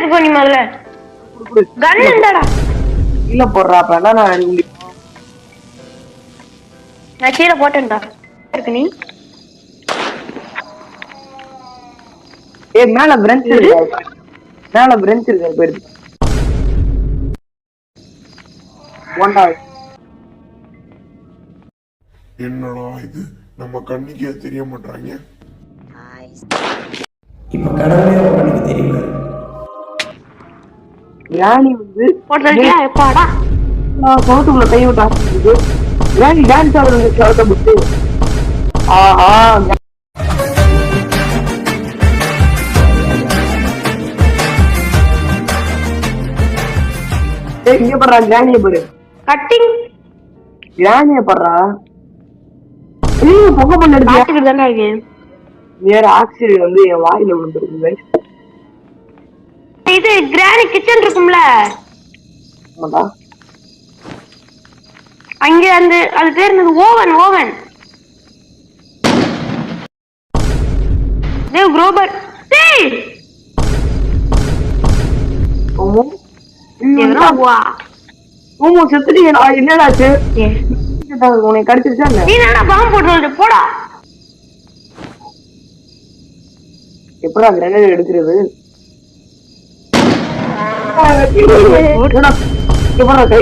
எடுத்துக்கோ நீ முதல்ல. கன் இந்தாடா. கீழே போடுறா அப்ப என்ன நான் கீழே போட்டேன்டா. இருக்கு நீ மேல பிரெஞ்ச் இருக்கு. மேல பிரெஞ்ச் இருக்கு போயிடுது. என்னடா இது நம்ம கண்ணுக்கே தெரிய மாட்டாங்க. இப்ப கடவுளே கண்ணுக்கு தெரியல. ராணி வந்து போட்டிருக்கியா எப்பாடா சவுத்துக்குள்ள கை விட்டு ஆரம்பிச்சு ராணி டான்ஸ் ஆடுறது சவுத்த புட்டு. ஆஹா இங்க படுறா கிராணிய பாரு. கட்டிங் கிராணிய படுறா. பொங்க பண்ண பாத்துக்கிட்டு தானே இருக்கேன். வேற ஆக்சிஜன் வந்து என் வாயில விழுந்துருக்கு. இது கிராணி கிச்சன் இருக்கும்ல அங்க அந்த அது பேர் என்னது ஓவன் ஓவன் தேவ் குரோபர் டேய் ஓமோ வா ஓமோ செத்துட்டு என்னடாச்சு உன்னை கடிச்சிருச்சா நீ என்னடா பாம்பு போட்டு போடா. எப்படா கிரனேட் எடுக்கிறது? கை